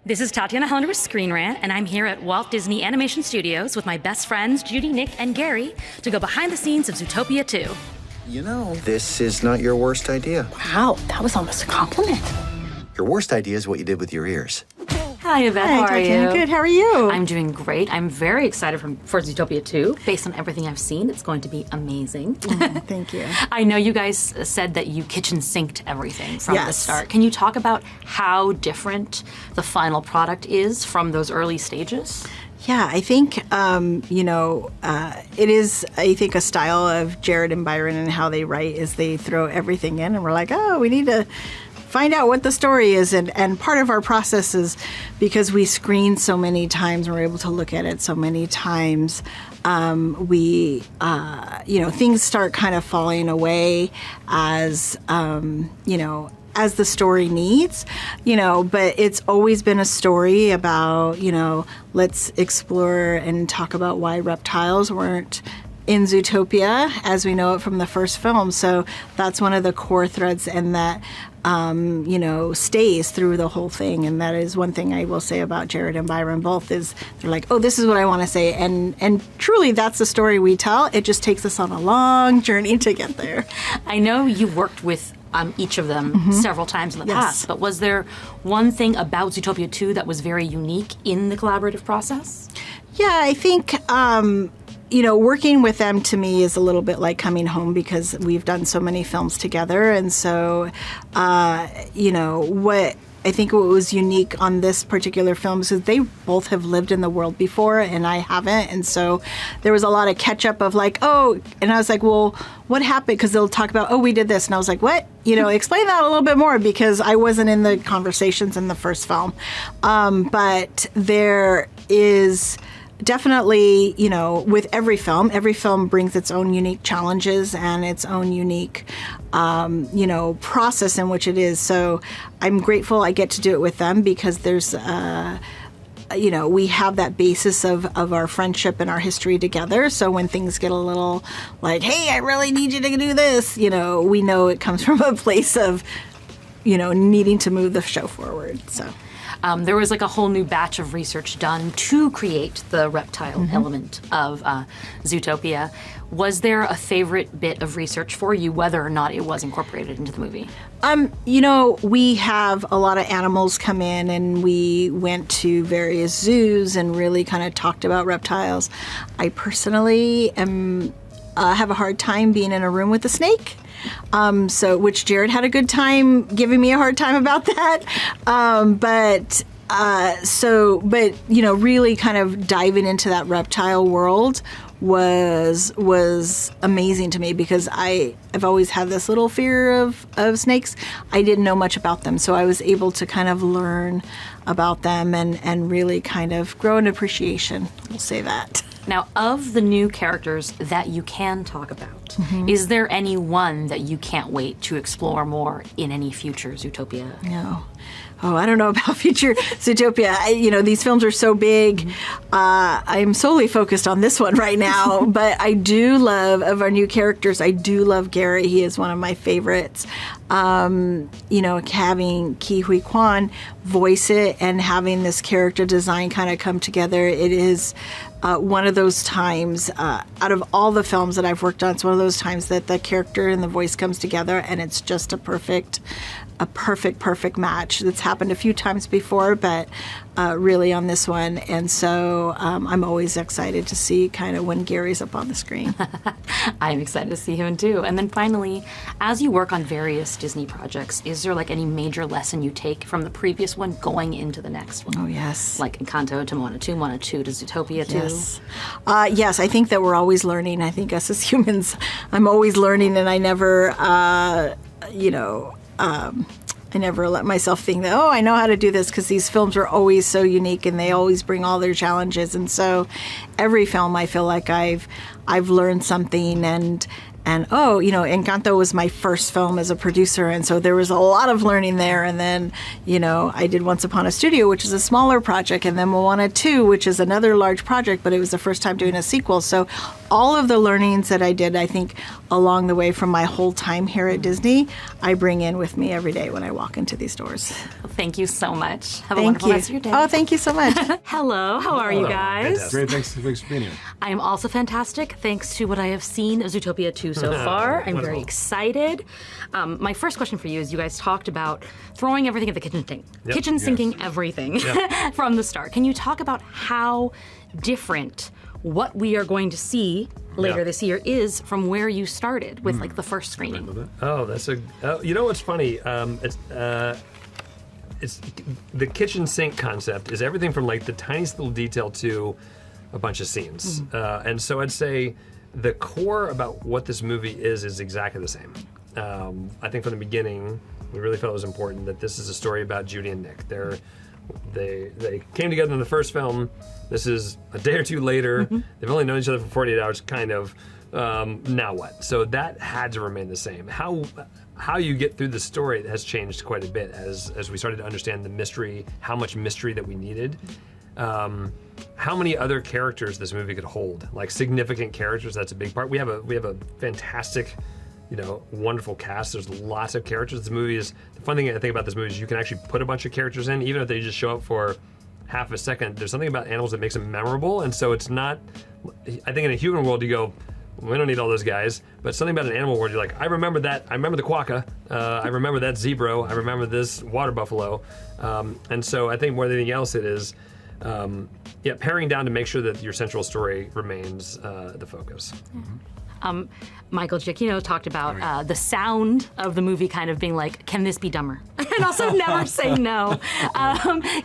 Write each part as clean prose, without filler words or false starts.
This is Tatiana Hollander with Screen Rant, and I'm here at Walt Disney Animation Studios with my best friends Judy, Nick, and Gary to go behind the scenes of Zootopia 2. You know, this is not your worst idea. Wow, that was almost a compliment. Your worst idea is what you did with your ears. Hi, Yvette. How are you? Good. How are you? I'm doing great. I'm very excited for Zootopia 2. Based on everything I've seen, it's going to be amazing. Thank you. I know you guys said that you kitchen sinked everything from the Yes. start. Can you talk about how different the final product is from those early stages? Yeah, I think, it is, I think, a style of Jared and Byron and how they write is they throw everything in and we're like, oh, we need to find out what the story is. And part of our process is because we screen so many times and we're able to look at it so many times, things start kind of falling away as the story needs, but it's always been a story about, let's explore and talk about why reptiles weren't in Zootopia as we know it from the first film. So that's one of the core threads, and that stays through the whole thing. And that is one thing I will say about Jared and Byron both is they're like, oh, this is what I want to say. And truly that's the story we tell. It just takes us on a long journey to get there. I know you worked with each of them several times in the past, but was there one thing about Zootopia 2 that was very unique in the collaborative process? Yeah, I think working with them to me is a little bit like coming home because we've done so many films together. And so, what was unique on this particular film is that they both have lived in the world before and I haven't. And so there was a lot of catch up of like, oh, and I was like, well, what happened? Because they'll talk about, oh, we did this. And I was like, what? Explain that a little bit more because I wasn't in the conversations in the first film. But there is definitely, with every film brings its own unique challenges and its own unique, process in which it is. So I'm grateful I get to do it with them because there's, we have that basis of our friendship and our history together. So when things get a little like, hey, I really need you to do this, we know it comes from a place of, needing to move the show forward. So. There was like a whole new batch of research done to create the reptile element of Zootopia. Was there a favorite bit of research for you, whether or not it was incorporated into the movie? We have a lot of animals come in and we went to various zoos and really kind of talked about reptiles. I personally have a hard time being in a room with a snake. Which Jared had a good time giving me a hard time about that. Really kind of diving into that reptile world was amazing to me because I've always had this little fear of snakes. I didn't know much about them, so I was able to kind of learn about them and really kind of grow an appreciation. We'll say that. Now, of the new characters that you can talk about, is there any one that you can't wait to explore more in any future Zootopia? No. Oh, I don't know about future Zootopia. These films are so big. I'm solely focused on this one right now. But I do love, of our new characters, I do love Gary. He is one of my favorites. Having Ke Huy Quan voice it and having this character design kind of come together, it is one of those times, out of all the films that I've worked on, it's one of those times that the character and the voice comes together and it's just a perfect match. That's happened a few times before, but really on this one. And so I'm always excited to see kind of when Gary's up on the screen. I'm excited to see him too. And then finally, as you work on various Disney projects, is there like any major lesson you take from the previous one going into the next one? Oh, yes. Like Encanto to Moana 2, Moana 2 to Zootopia 2? Yes. Yes, I think that we're always learning. I think us as humans, I'm always learning, and I never, I never let myself think that, I know how to do this, because these films are always so unique and they always bring all their challenges. And so every film I feel like I've learned something, and And Encanto was my first film as a producer, and so there was a lot of learning there. And then, I did Once Upon a Studio, which is a smaller project, and then Moana 2, which is another large project, but it was the first time doing a sequel. So all of the learnings that I did, I think, along the way from my whole time here at Disney, I bring in with me every day when I walk into these doors. Thank you so much. Have a Thank wonderful you. rest of your day. Oh, thank you so much. Hello, how are you guys? Great, thanks for being here. I am also fantastic, thanks to what I have seen of Zootopia 2 so far. I'm very excited. My first question for you is, you guys talked about throwing everything at the kitchen sink. Kitchen sinking everything from the start. Can you talk about how different what we are going to see later this year is from where you started with like the first screening? Oh, that's you know what's funny? It's the kitchen sink concept is everything from like the tiniest little detail to a bunch of scenes. And so I'd say the core about what this movie is exactly the same. I think from the beginning, we really felt it was important that this is a story about Judy and Nick. They came together in the first film. This is a day or two later. They've only known each other for 48 hours, kind of. Now what? So that had to remain the same. How you get through the story has changed quite a bit as we started to understand the mystery, how much mystery that we needed. How many other characters this movie could hold, like significant characters. That's a big part. We have a fantastic, wonderful cast. There's lots of characters. This movie is, the fun thing I think about this movie is you can actually put a bunch of characters in, even if they just show up for half a second. There's something about animals that makes them memorable, and so it's not, I think in a human world you go, we don't need all those guys, but something about an animal world, you're like, I remember that. I remember the quokka. I remember that zebra. I remember this water buffalo. And so I think more than anything else, it is, paring down to make sure that your central story remains the focus. Michael Giacchino talked about the sound of the movie kind of being like, can this be dumber? And also never say no.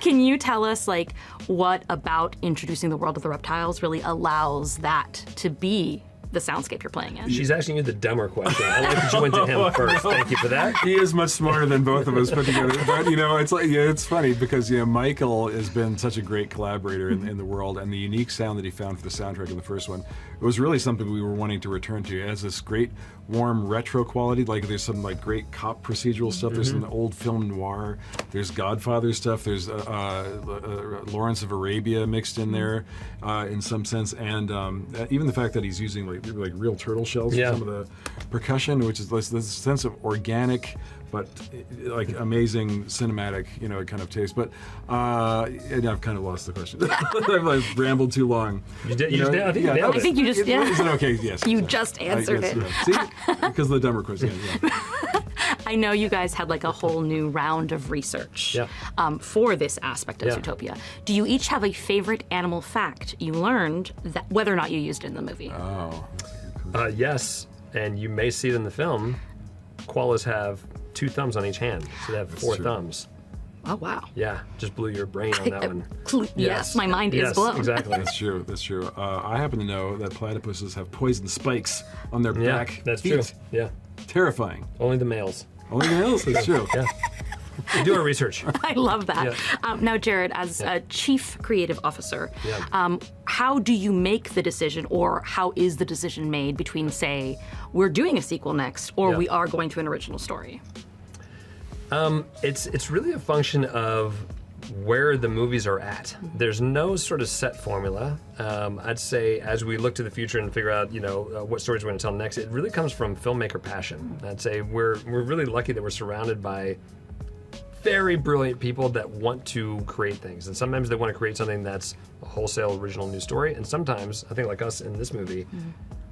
Can you tell us like what about introducing the world of the reptiles really allows that to be the soundscape you're playing in? She's asking you the dumber question. I like that you went to him first. Thank you for that. He is much smarter than both of us put together. But it's like it's funny because Michael has been such a great collaborator in the world, and the unique sound that he found for the soundtrack in the first one, it was really something we were wanting to return to. It has this great warm retro quality. Like there's some like great cop procedural stuff. There's some old film noir. There's Godfather stuff. There's Lawrence of Arabia mixed in there in some sense, and even the fact that he's using like real turtle shells for some of the percussion, which is this sense of organic but like amazing cinematic, kind of taste. But and I've kind of lost the question. I've rambled too long. You did. I think you nailed it. I think you just, Is it okay? Yes. You just answered it. See? Because of the dumber question. Yeah. I know you guys had like a whole new round of research for this aspect of Zootopia. Do you each have a favorite animal fact you learned, that whether or not you used it in the movie? Oh. Yes, and you may see it in the film. Koalas have 2 thumbs on each hand, so they have 4 thumbs. Oh, wow. Yeah, just blew your brain on that one. Yes, my mind is blown. Exactly. That's true. I happen to know that platypuses have poison spikes on their back that's feet. true. Yeah. Terrifying. Only the males. Only the males? That's true. Yeah. We do our research. I love that. Now, Jared, as a chief creative officer, how do you make the decision, or how is the decision made between, say, we're doing a sequel next, or we are going to an original story? It's really a function of where the movies are at. There's no sort of set formula. I'd say as we look to the future and figure out, what stories we're going to tell next, it really comes from filmmaker passion. I'd say we're really lucky that we're surrounded by very brilliant people that want to create things. And sometimes they want to create something that's a wholesale original new story. And sometimes, I think like us in this movie,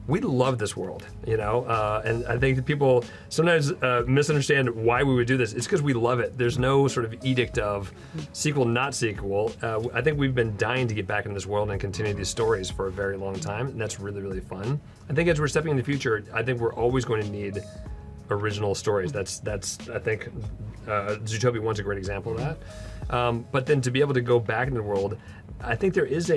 we love this world, and I think that people sometimes misunderstand why we would do this. It's because we love it. There's no sort of edict of sequel, not sequel. I think we've been dying to get back into this world and continue these stories for a very long time, and that's really, really fun. I think as we're stepping in the future, I think we're always going to need original stories. That's I think Zootopia 1's a great example of that. But then to be able to go back into the world, I think there is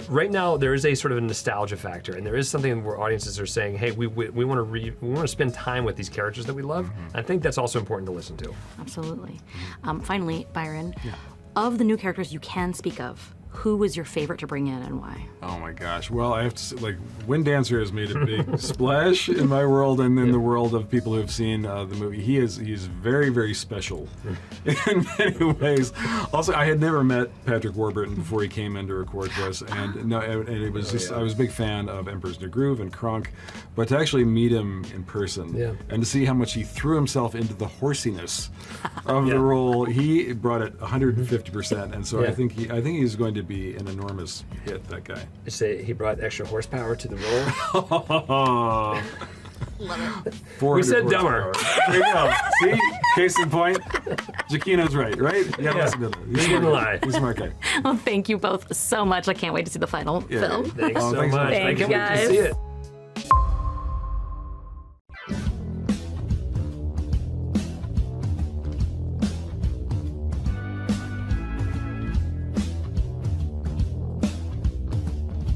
right now there is a sort of a nostalgia factor, and there is something where audiences are saying, hey, we want to spend time with these characters that we love. I think that's also important to listen to. Absolutely. Finally, Byron, of the new characters you can speak of, who was your favorite to bring in and why? Oh my gosh. Well, I have to say, like, Wind Dancer has made a big splash in my world and in the world of people who have seen the movie. He's very, very special in many ways. Also, I had never met Patrick Warburton before he came in to record for us, and it was I was a big fan of Emperor's New Groove and Kronk, but to actually meet him in person and to see how much he threw himself into the horsiness of the role, he brought it 150%, and so I think he's going to be an enormous hit, that guy. You say he brought extra horsepower to the role? Love it. We said dumber. There you go. See? Case in point. Giacchino's right? Yeah, listen to him. He didn't lie. He's a smart guy. Well, thank you both so much. I can't wait to see the final film. Thanks Oh, so thanks so much. much. I Thanks, can't wait to guys. see it.